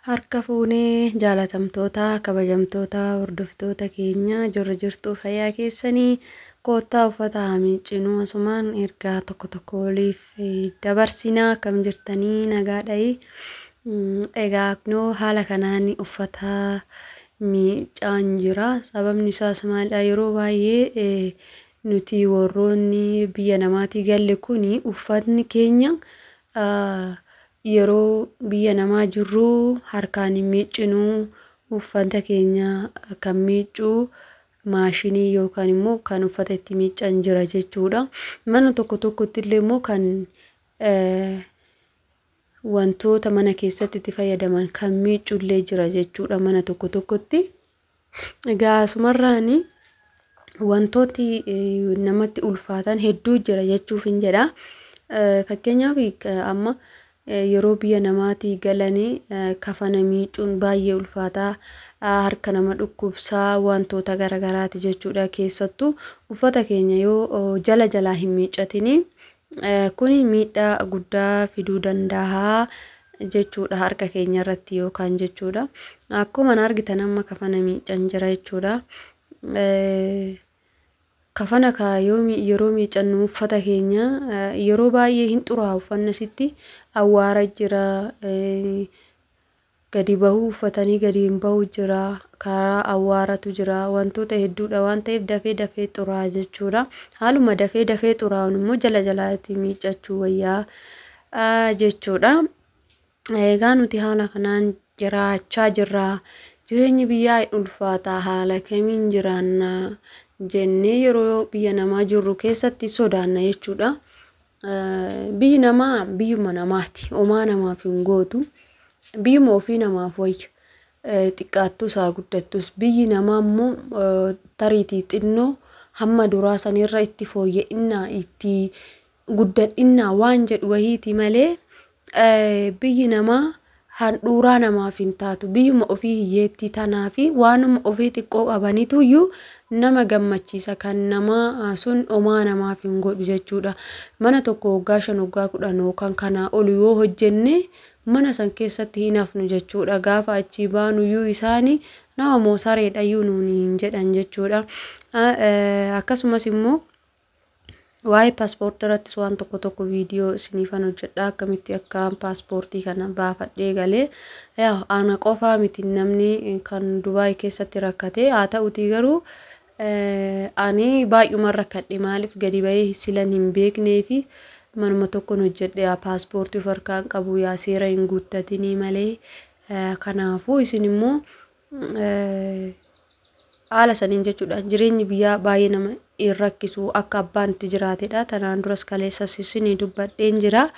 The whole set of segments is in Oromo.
Harka fuunee jaalatamtoota kabajamtoota hordoftoota keenya jirtuu fayyaa keessanii koottaa uffata miiccinuu asumaan ergaa tokko waliif dabarsinaa kam jirtanii nagaadha'i. Egaa noo haala kanaan uffata miiccaan jira. Sababni isaas maalidha, yeroo baay'ee nuti warroonni biyya namaatii galle kuni uffatni keenya yeroo biyya namaa jirru harkaan miiccinuu uffata keenya kan miiccuu maashinii yookaan immoo kan uffata itti miiccan jira jechuudha. Mana tokkotti illee immoo kan wantoota mana keessatti itti fayyadaman kan miiccullee jira jechuudha mana tokkotti. Egaa asumarraani wantooti namatti ulfaatan hedduu jira jechuuf hin jedha. Fakkeenyaaf amma yeroo biyya namaatii galanii kafana miiccuun baay'ee ulfaataa, harka nama dhukkubsaa wantoota garagaraati jechuudha. Keessattuu uffata keenya yoo jalaa hin miiccatini kuni miidhaa guddaa fiduu danda'a jechuudha harka keenya irratti yookaan jechuudha. Akkuma argitan amma kafana miiccan jira jechuudha. Kafana yeroo miiccannu uffata keenya yeroo baay'ee hin xuraa'u uffanni sitti awwaara jira, gadi bahuu uffatanii gadi hin bahu jira, karaa awwaaratu jira, wantoota hedduudha waan ta'eef dafee xuraa'a jechuudha. Haaluma dafee xuraa'uun immoo jalaatti miiccachuu wayyaa jechuudha. Egaa nuti haala kanaan jiraachaa jirra. Jireenyi biyyaa ulfaataa haala kamiin jiraanna jennee yeroo biyya namaa jirru keessatti sodaanna jechuudha. Biyyi namaa biyyuma namaati, homaa namaaf hin gootu. Biyyuma ofii namaaf wayya. Xiqqaattus haa guddattus biyyi namaa immoo tariitii xinnoo hamma duraa sanirra itti fooyya'inaa itti guddadhinnaa waan jedhu wahiiti malee biyyi namaa handhuuraa namaaf hin taatu. Biyyuma ofii hiyyeettii tanaa fi waanuma ofii xiqqoo qabaniituyyuu nama gammachiisa kan nama sun homaa namaaf hin godhu jechuudha. Mana tokko waggaa 5 waggaa 10 yookaan kanaa ol yoo hojjenne mana san keessatti hin hafnu jechuudha. Gaafa achii baanuyyuu isaanii nama moo sareedhayyuu nuuni hin jedhan jechuudha. Akkasumas immoo waa'ee paaspoortii irrattis waan tokko viidiyoo isiniifan hojjedha akkamitti akka paaspoortii kana baafadhee galee. Ana qofaa miti namni kan Dubaay keessatti rakkate, haa ta'utii garuu ani baay'uma rakkadhe. Maaliif gadi bahee silan hin beeknee fi manuma tokkoon hojjedhe paaspoortii of harkaan qabu yaa seera hin guuttatinii malee. Kanaafuu isin immoo haala saniin jechuudha. Jireenyi biyyaa baay'ee nama hin rakkisu akka abbaan itti jiraatedha. Tanaan duras kaleessas isinii dubbadheen jira.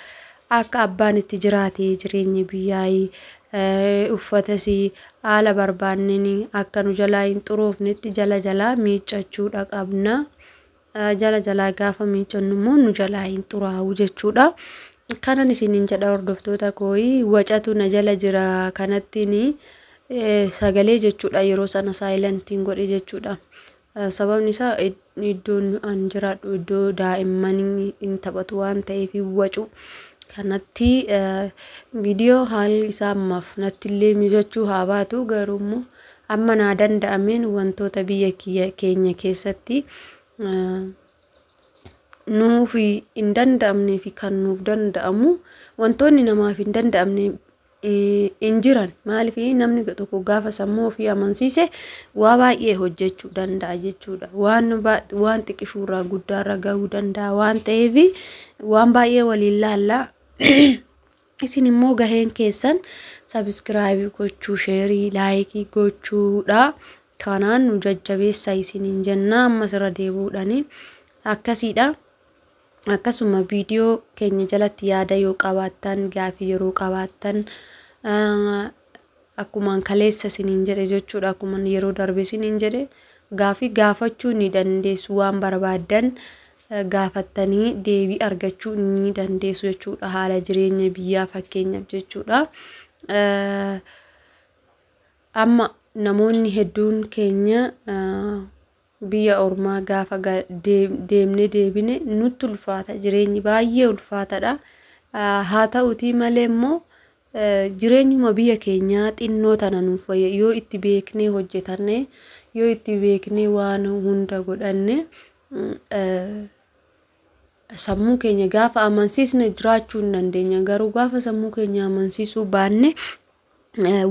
Akka abbaan itti jiraate jireenyi biyyaa uffatas haala barbaanneen akka nu jalaa hin xuroofnetti jalaa miiccachuudha qabna. Jalaa gaafa miiccannu immoo nu jalaa hin xuraa'u jechuudha. Kanan isiniin jedha hordoftoota kooyi wacatu na jala jira kanattiin sagalee jechuudha. Yeroo sana saayilantiin godhe jechuudha. Sababni isaa iddoon an jiraadhu iddoo daa'imman hin taphatu waan ta'eef wacu kanatti viidiyoo haalli isaa ammaaf natti illee mijachuu haa baatu, garuu immoo amma naa danda'ameen wantoota biyya keenya keessatti nuuf hin danda'amnee fi kan nuuf danda'amu wantoonni namaaf hin danda'amne hin jiran. Maaliif namni tokko gaafa sammuu ofii amansiise waa baay'ee hojjechuu danda'a jechuudha. Waan xiqqishuurraa guddaarra gahuu danda'a waan ta'eef waan baay'ee waliin laallaa. Isin immoo gaheen keessan sabiskiraaybii gochuu, sheerii, laayikii gochuudha. Kanaan nu jajjabeessa isiniin jenna. Ammas irra deebuudhaani akkasiidha. Akkasuma viidiyoo keenya jalatti yaada yoo qabaattan, gaafii yeroo qabaattan akkuma kaleessa isiniin jedhe jechuudha. Akkuma yeroo darbe isiniin jedhe gaafii gaafachuu ni dandeessu. Waan barbaaddan gaafattanii deebii argachuu ni dandeessu jechuudha. Haala jireenya biyyaa fakkeenyaaf jechuudha. Amma namoonni hedduun keenya biyya ormaa gaafa deebine nutti ulfaata. Jireenyi baay'ee ulfaatadha. Haa ta'utii malee immoo jireenyuma biyya keenyaa xinnoo tana nuuf yoo itti beeknee hojjetanne yoo itti beeknee waan hunda godhanne sammuu keenya gaafa amansiisne jiraachuu hin dandeenya. Garuu gaafa sammuu keenya amansiisuu baanne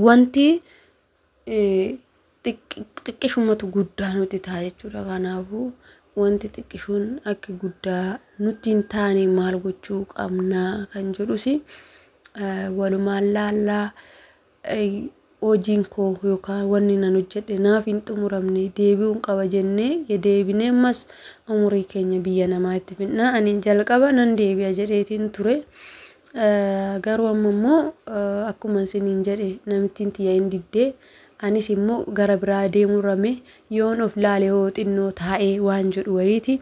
wanti xiqqishumatu guddaa nuti ta'a jechuudha. Kanaafuu wanti xiqqishuun akka guddaa nutti hin taane maal gochuu qabna kan jedhus walumaan laallaa hojiin koo yookaan wanni nan hojjedhe naaf hin xumuramne deebi'uun qaba jennee deebinee ammas umurii keenya biyya namaa itti fidna. Ani jalqaba nan deebi'a jedheetiin ture. Garuu ammoo akkuma isiniin jedhe namittiin tiyya hin diddee anis immoo gara biraa deemurame yoon of laale hoo xinnoo taa'ee waan jedhu wayiiti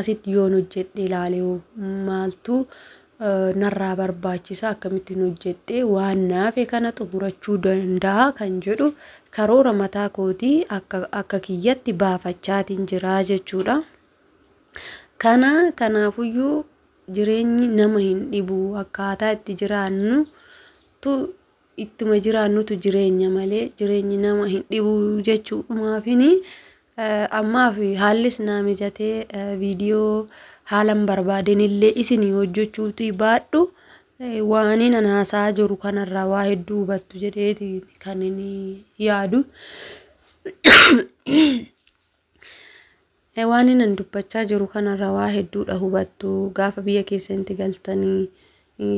asitti yoon hojjedhe laale maaltu narraa barbaachisa akkamittiin hojjedhe waan naafe kana xumurachuu danda'a kan jedhu karoora mataa kootii akka kiyyatti baafachaatiin jira jechuudha. Kanaafuyyuu jireenyi nama hin dhibu akkaataa itti jiraannutu ittuma jiraannutu jireenya malee jireenyi nama hin dhibu jechuudhumaafini ammaaf haallis naa mijatee viidiyoo haalan barbaaden illee isinii hojjechuuti baadhu waaniin an haasaa jiru kanarraa waa hedduu hubattu jedheeti kan inni yaadu. Waaniin an dubbachaa jiru kanarraa waa hedduudha hubattu. Gaafa biyya keessatti galtanii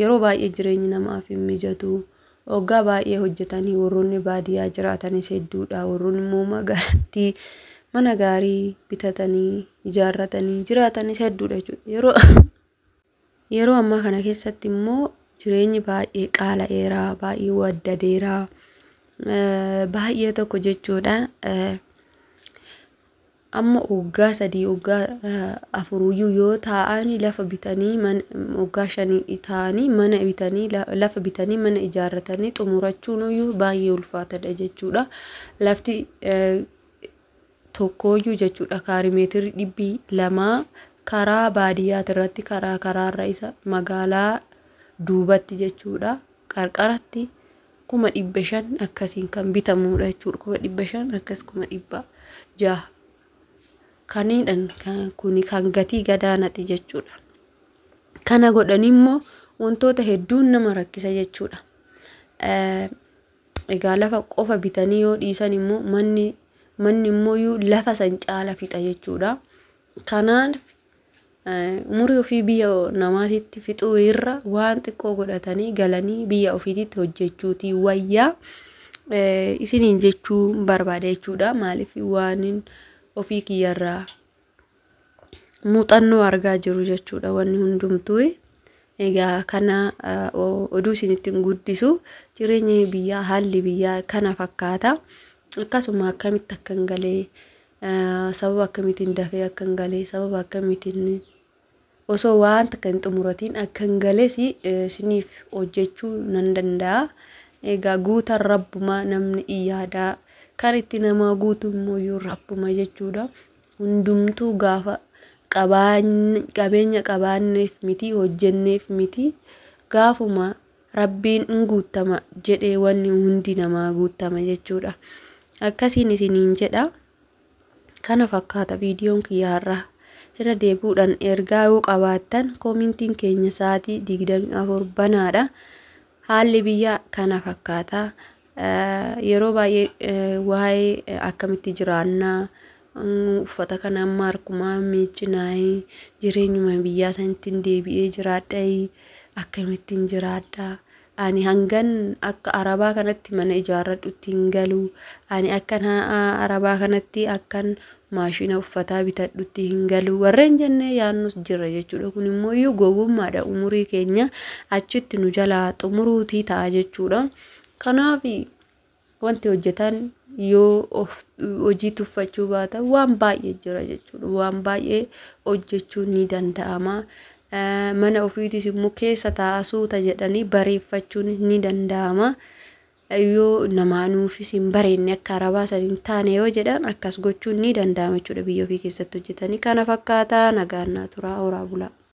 yeroo baay'ee jireenyi namaaf hin mijatu. Waggaa baay'ee hojjetanii warroonni baadiyyaa jiraatanis hedduudha. Warroonni immoo magaalatti mana gaarii bitatanii ijaarratanii jiraatanis hedduudha jechuudha. Yeroo ammaa kana keessatti immoo jireenyi baay'ee qaala'eera, baay'ee waddadeera, baay'ee tokko jechuudha. Amma waggaa 3 waggaa 4 yoo taa'anii lafa bitanii waggaa 5 taa'anii mana bitanii lafa bitanii mana ijaarratanii xumurachuun iyyuu baay'ee ulfaataadha jechuudha. Lafti tokkoyyuu jechuudha kaarimeetirii 200 karaa baadiyyaa irratti karaarra isa magaalaa duubatti jechuudha. Qarqaratti 500 akkasiin kan bitamudha jechuudha. 500 akkas 600 kanidhan kuni kan gatii gadaanati jechuudha. Kana godhan immoo wantoota hedduun nama rakkisa jechuudha. Egaa lafa qofa bitanii yoo dhiisan immoo manni immoo lafa san caala fixa jechuudha. Kanaan umurii ofii biyya namaatitti fixuu irra waan xiqqoo godhatanii galanii biyya ofiititti hojjechuuti wayyaa isiniin jechuu barbaada jechuudha. Maaliif waan ofii kiyyarraa muuxannoo argaa jiru jechuudha wanni hundumtuu. Egaa kana oduu isinitti guddisu jireenya biyyaa haalli biyyaa kana fakkaata. Akkasuma akkamitti akkan galee sababa akkamittiin dafee akkan galee sababa akkamittiin osoo waan kan xumuratiin akkan galee isiniif hojjechuu nan danda'a. Egaa guuta rabbuma namni iyyaadhaa kan itti nama guutummoo rabbuma jechuudha. Hundumtuu gaafa qabeenya qabaanneef miti hojjenneef miti gaafuma rabbiin guutama jedhee wanni hundi namaa guutama jechuudha. Akkasiin isiniin jedha. Kana fakkaata viidiyoon kiyyaarraa. Irra deebuudhaan ergaa yoo qabaattan koomintiin keenya sa'aatii 24 banaadha. Haalli biyyaa kana fakkaata. Yeroo baay'ee waa'ee akkamitti jiraannaa uffata kana amma harkumaa miicinaayii jireenyuma biyyaa sanittiin deebi'ee jiraadhaa akkamittiin jiraadhaa. Ani hangan akka arabaa kanatti mana ijaarradhutti hin galu. Ani akkan arabaa kanatti akkan maashina uffataa bitadhutti hin galu. Warreen jennee yaannus jira jechuudha. Kun immoo gowwummaadha. Umurii keenya achitti nu jalaa xumuruutii ta'a jechuudha. Kanaaf wanti hojjetan yoo hojii tuffachuu baatan waan baay'ee jira jechuudha. Waan baay'ee hojjechuun ni danda'ama. Mana ofiitis immoo keessa taa'asuuta jedhanii bareeffachuun ni danda'ama. Yoo namaanuufis hin bareenne akka arabaa san hin taane yoo jedhan akkas gochuun ni danda'ama jechuudha. Biyya ofii keessatti hojjetanii kana fakkaata. Nagaan naa turaa horaa bulaa.